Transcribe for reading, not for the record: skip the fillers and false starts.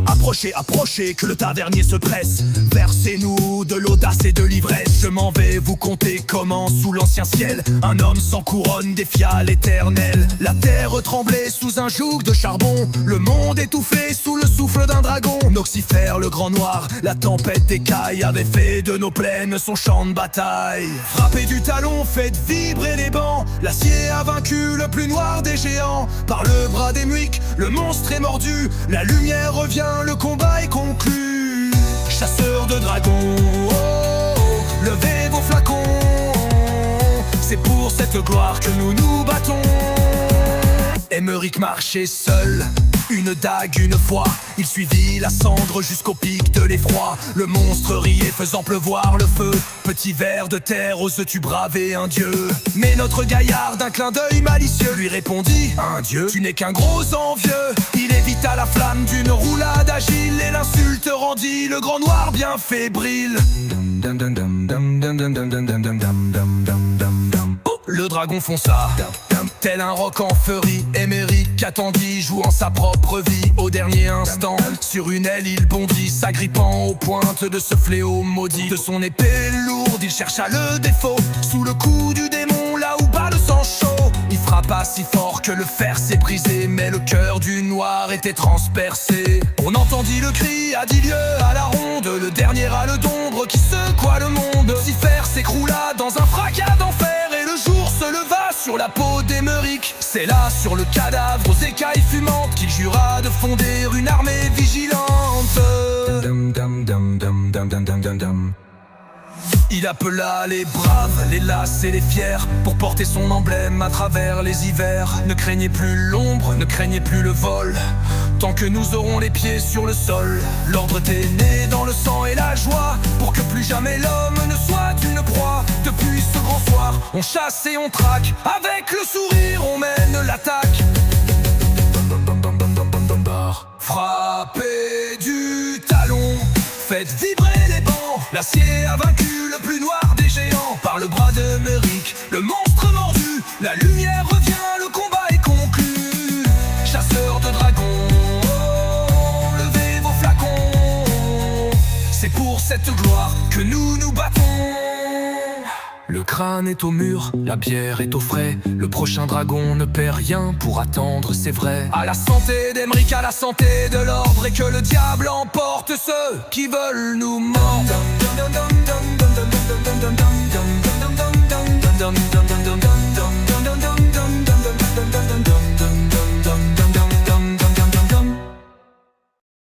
Approchez, approchez, que le tavernier se presse. Versez-nous de l'audace et de l'ivresse. Je m'en vais vous conter comment, sous l'ancien ciel, un homme sans couronne défia l'éternel. La terre tremblait sous un joug de charbon, le monde étouffé sous le souffle d'un dragon. Noxifère, le grand noir, la tempête d'écailles, avait fait de nos plaines son champ de bataille. Frappez du talon, faites vibrer les bancs. L'acier a vaincu le plus noir des géants. Par le bras des Muiques, le monstre est mordu. La lumière revient, le combat est conclu. Chasseurs de dragons, oh, oh, levez vos flacons. C'est pour cette gloire que nous nous battons. Émeric marchait seul, une dague, une fois. Il suivit la cendre jusqu'au pic de l'effroi. Le monstre riait faisant pleuvoir le feu. Petit ver de terre, oses-tu braver un dieu? Mais notre gaillard d'un clin d'œil malicieux lui répondit: un dieu, tu n'es qu'un gros envieux. Il évita la flamme d'une roulade agile et l'insulte rendit le grand noir bien fébrile. Le dragon fonça, tel un roc en furie. Émeric attendit, jouant sa propre vie. Au dernier instant, sur une aile il bondit, s'agrippant aux pointes de ce fléau maudit. De son épée lourde, il chercha le défaut. Sous le coup du démon, là où bat le sang chaud, il frappa si fort que le fer s'est brisé. Mais le cœur du noir était transpercé. On entendit le cri à 10 lieues à la ronde, le dernier hale d'ombre qui secoua le monde. Lucifer s'écroula dans un fracas d'enfer, et le jour se leva sur la peau d'Émeric. C'est là, sur le cadavre aux écailles fumantes, qu'il jura de fonder une armée vigilante. Il appela les braves, les lasses et les fiers, pour porter son emblème à travers les hivers. Ne craignez plus l'ombre, ne craignez plus le vol, tant que nous aurons les pieds sur le sol. L'ordre était né dans le sang et la joie, pour que plus jamais l'homme ne soit une proie. Depuis ce grand soir, on chasse et on traque, avec le sourire on mène l'attaque. Frappez du talon, faites vibrer les bancs. L'acier a vaincu le plus noir des géants. Par le bras d'Émeric, le monstre mordu, la lumière revient, le combat est conclu. Chasseurs de dragons, oh, levez vos flacons. C'est pour cette gloire que nous nous battons. Le crâne est au mur, la bière est au frais. Le prochain dragon ne perd rien pour attendre, c'est vrai. À la santé d'Émeric, à la santé de l'ordre, et que le diable emporte ceux qui veulent nous mordre.